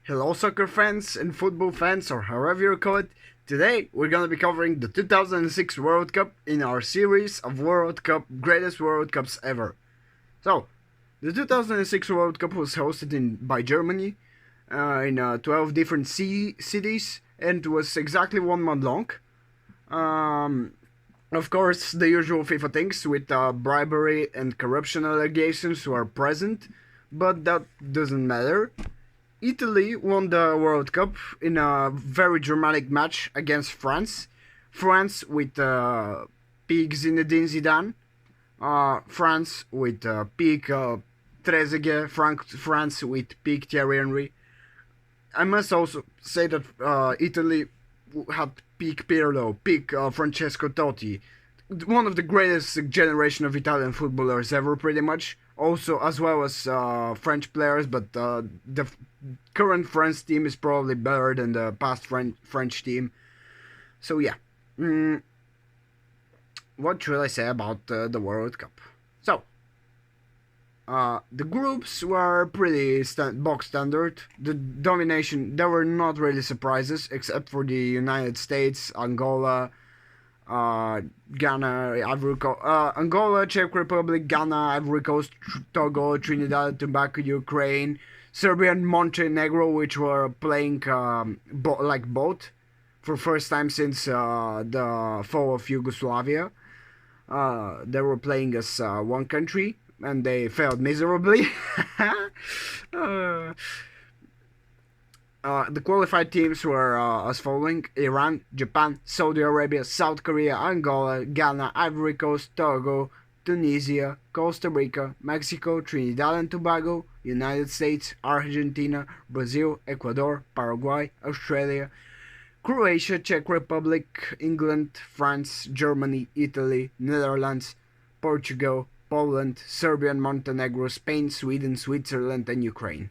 Hello, soccer fans and football fans, or however you call it. Today, we're gonna be covering the 2006 World Cup in our series of greatest World Cups ever. So, the 2006 World Cup was hosted by Germany in 12 different cities and was exactly 1 month long. Um, of course, the usual FIFA things with bribery and corruption allegations were present, but that doesn't matter. Italy won the World Cup in a very dramatic match against France. France with peak Zinedine Zidane. France with peak Trezeguet. France with peak Thierry Henry. I must also say that Italy had peak Pirlo, peak Francesco Totti, one of the greatest generation of Italian footballers ever, pretty much. Also, as well as French players, but the current French team is probably better than the past French team. So yeah, what should I say about the World Cup? So, the groups were pretty box standard. The domination, there were not really surprises, except for the United States, Angola, Ghana, Angola, Czech Republic, Ghana, Ivory Coast, Togo, Trinidad, Tobago, Ukraine, Serbia, and Montenegro, which were playing both for first time since the fall of Yugoslavia. They were playing as one country, and they failed miserably. uh, the qualified teams were as following: Iran, Japan, Saudi Arabia, South Korea, Angola, Ghana, Ivory Coast, Togo, Tunisia, Costa Rica, Mexico, Trinidad and Tobago, United States, Argentina, Brazil, Ecuador, Paraguay, Australia, Croatia, Czech Republic, England, France, Germany, Italy, Netherlands, Portugal, Poland, Serbia and Montenegro, Spain, Sweden, Switzerland and Ukraine.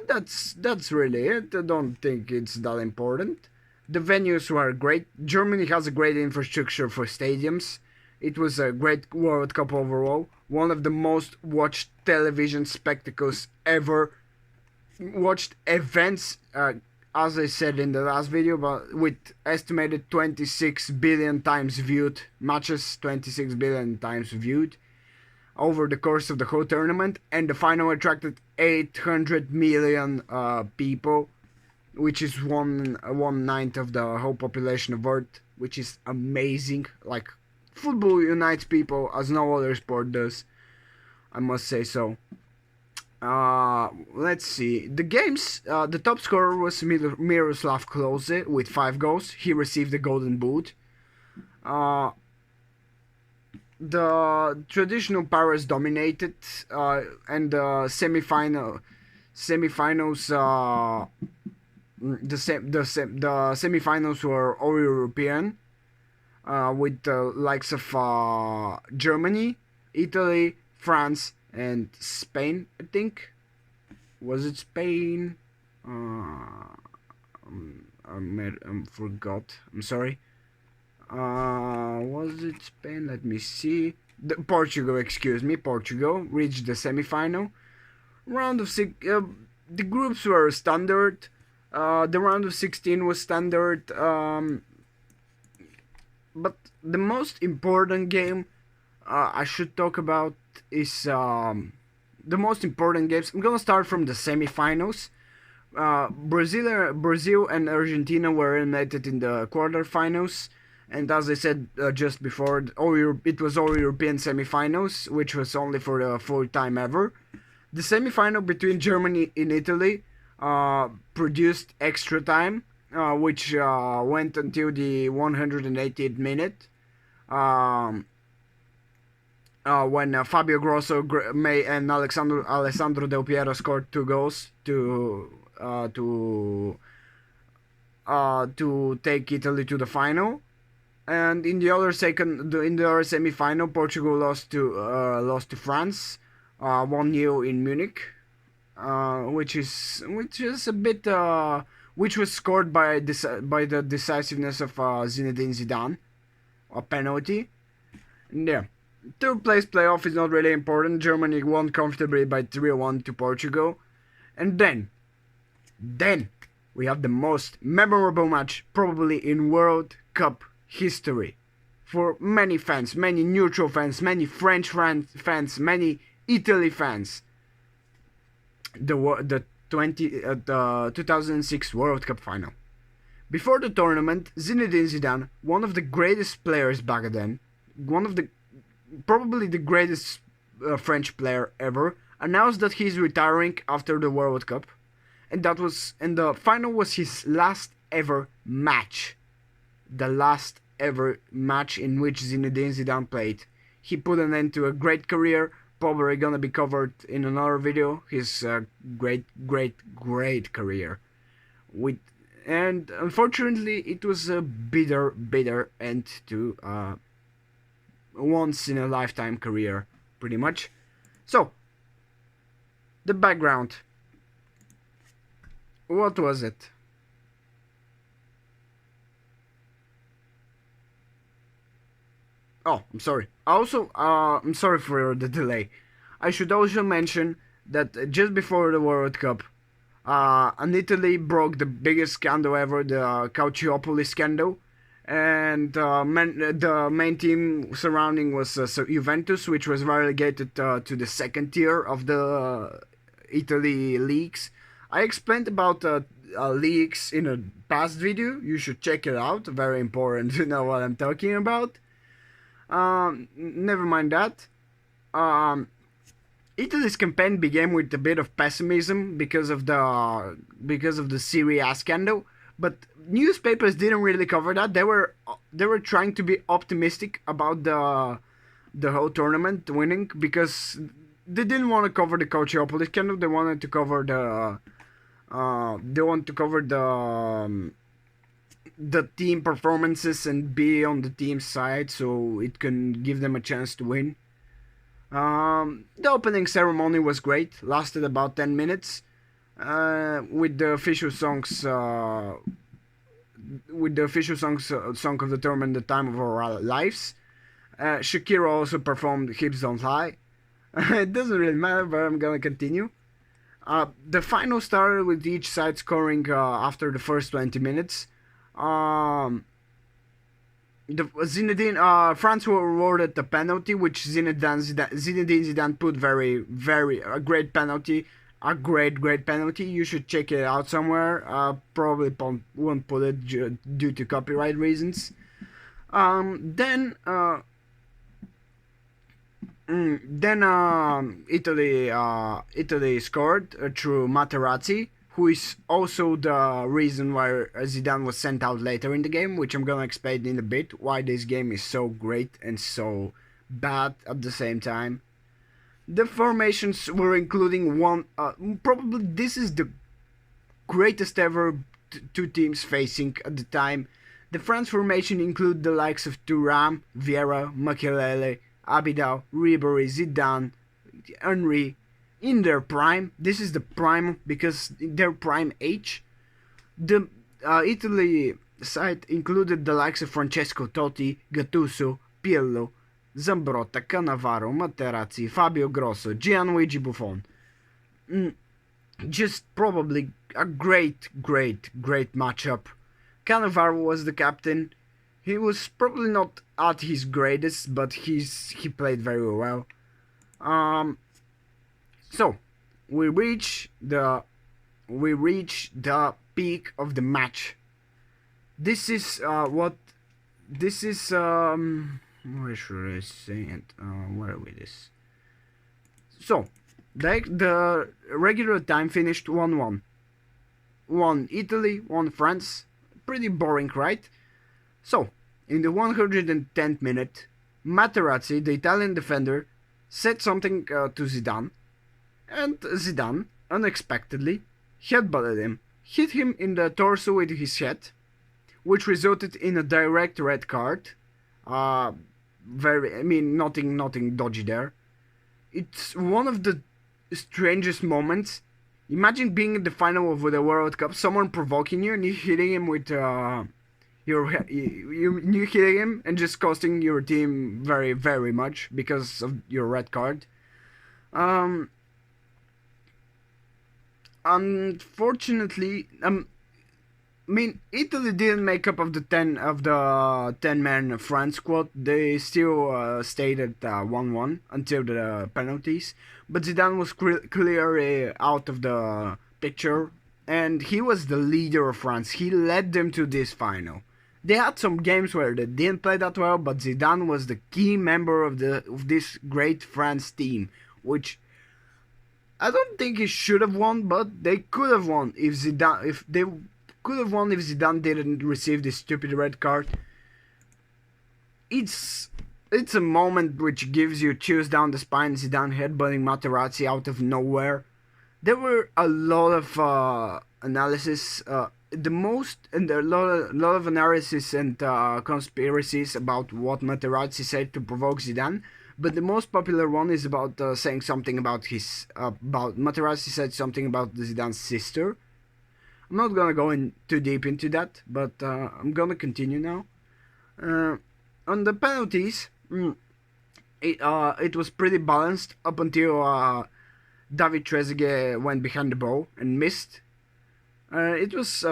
That's really it. I don't think it's that important. The venues were great. Germany has a great infrastructure for stadiums. It was a great World Cup overall. One of the most watched television spectacles ever. Watched events, as I said in the last video, but with estimated 26 billion times viewed matches, 26 billion times viewed over the course of the whole tournament, and the final attracted 800 million people, which is one ninth of the whole population of Earth, which is amazing. Like, football unites people as no other sport does, I must say so. Let's see. The games, the top scorer was Miroslav Klose with 5 goals. He received the Golden Boot. The traditional Paris dominated, and the semifinals, the semifinals were all European, with the likes of Germany, Italy, France, and Spain. I think, was it Spain? I forgot. I'm sorry. Was it Spain? Let me see. Portugal, excuse me. Portugal reached the semi-final. Round of six. The groups were standard. The round of 16 was standard. But the most important game I should talk about is the most important games. I'm gonna start from the semi-finals. Brazil and Argentina were eliminated in the quarterfinals. And as I said just before, it was all European semifinals, which was only for the fourth time ever. The semifinal between Germany and Italy produced extra time, which went until the 180th minute, when Fabio Grosso and Alessandro Del Piero scored 2 goals to take Italy to the final. And in the other semi-final, Portugal lost to France, 1-0 in Munich, which is a bit which was scored by the decisiveness of Zinedine Zidane, a penalty. And yeah, third place playoff is not really important. Germany won comfortably by 3-1 to Portugal, and then Then we have the most memorable match probably in World Cup history. For many fans, many neutral fans, many French fans, many Italy fans. The 2006 World Cup final. Before the tournament, Zinedine Zidane, one of the greatest players back then, one of the probably the greatest French player ever, announced that he's retiring after the World Cup, and the final was his last ever match, the last ever match in which Zinedine Zidane played. He put an end to a great career, probably gonna be covered in another video. His great career, with and unfortunately it was a bitter end to once in a lifetime career, pretty much. So the background. What was it? Oh, I'm sorry. Also, I'm sorry for the delay. I should also mention that just before the World Cup, and Italy broke the biggest scandal ever, the Calciopoli scandal, and the main team surrounding was Juventus, which was relegated to the second tier of the Italy leagues. I explained about leagues in a past video. You should check it out. Very important to know what I'm talking about. Never mind that. Italy's campaign began with a bit of pessimism because of the Serie A scandal, but newspapers didn't really cover that. They were trying to be optimistic about the whole tournament winning because they didn't want to cover the Calciopoli scandal. They wanted to cover the team performances and be on the team's side, so it can give them a chance to win. The opening ceremony was great, lasted about 10 minutes, with the official songs, song of the tournament, "The Time of Our Lives." Shakira also performed "Hips Don't Lie." It doesn't really matter, but I'm gonna continue. The final started with each side scoring after the first 20 minutes. France were awarded the penalty, which Zinedine Zidane put a great penalty, a great penalty. You should check it out somewhere. Probably won't put it due to copyright reasons. Then Italy scored through Materazzi, who is also the reason why Zidane was sent out later in the game, which I'm gonna explain in a bit, why this game is so great and so bad at the same time. The formations were including probably this is the greatest ever two teams facing at the time. The France formation include the likes of Thuram, Vieira, Makelele, Abidal, Ribéry, Zidane, Henry, in their prime. This is the prime because in their prime age. The Italy side included the likes of Francesco Totti, Gattuso, Pirlo, Zambrotta, Cannavaro, Materazzi, Fabio Grosso, Gianluigi Buffon. Just probably a great matchup. Cannavaro was the captain. He was probably not at his greatest, but he played very well. So we reach the peak of the match. This is where should I say it? Where are we this? So the regular time finished 1-1. 1 Italy, 1 France. Pretty boring, right? So in the 110th minute, Materazzi, the Italian defender, said something to Zidane. And Zidane, unexpectedly, headbutted him, hit him in the torso with his head, which resulted in a direct red card. Nothing dodgy there. It's one of the strangest moments. Imagine being in the final of the World Cup, someone provoking you and you hitting him with you hitting him and just costing your team very much because of your red card. Unfortunately, I mean, Italy didn't make up of the 10-man France squad. They still stayed at 1-1 until the penalties. But Zidane was clearly out of the picture, and he was the leader of France. He led them to this final. They had some games where they didn't play that well, but Zidane was the key member of this great France team, which I don't think he should have won, but they could have won if they could have won if Zidane didn't receive this stupid red card. It's it's a moment which gives you chills down the spine. Zidane headbutting Materazzi out of nowhere. There were a lot of analysis, the most and a lot of analysis and conspiracies about what Materazzi said to provoke Zidane. But the most popular one is about saying something about his about Materazzi said something about Zidane's sister. I'm not gonna go in too deep into that, but I'm gonna continue now. On the penalties, it was pretty balanced up until David Trezeguet went behind the ball and missed. It was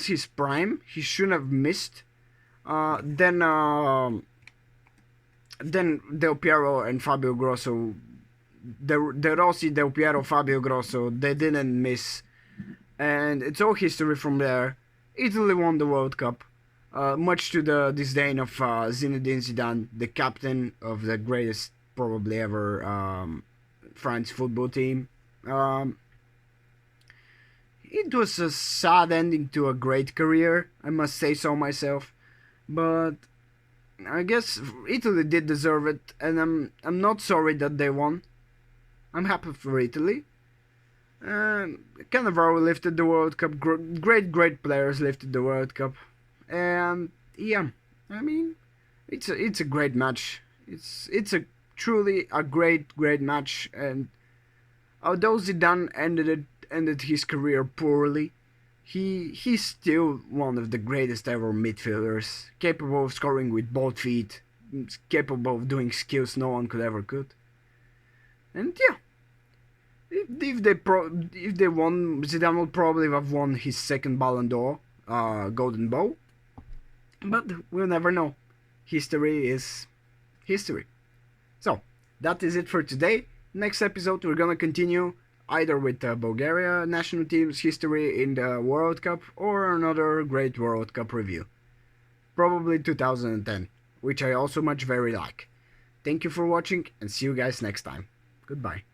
his prime. He shouldn't have missed. Then Del Piero and Fabio Grosso, De Rossi, Del Piero, Fabio Grosso, they didn't miss, and it's all history from there. Italy won the World Cup, much to the disdain of Zinedine Zidane, the captain of the greatest probably ever France football team. It was a sad ending to a great career, I must say so myself, but I guess Italy did deserve it, and I'm not sorry that they won. I'm happy for Italy. Cannavaro lifted the World Cup. Great players lifted the World Cup, and yeah, I mean, it's a great match. It's a truly a great match, and although Zidane ended his career poorly, he's still one of the greatest ever midfielders, capable of scoring with both feet, capable of doing skills no one could. And yeah, if they won, Zidane would probably have won his second Ballon d'Or, Golden Ball. But we'll never know. History is history. So that is it for today. Next episode we're gonna continue either with the Bulgaria national team's history in the World Cup or another great World Cup review. Probably 2010, which I also much very like. Thank you for watching and see you guys next time. Goodbye.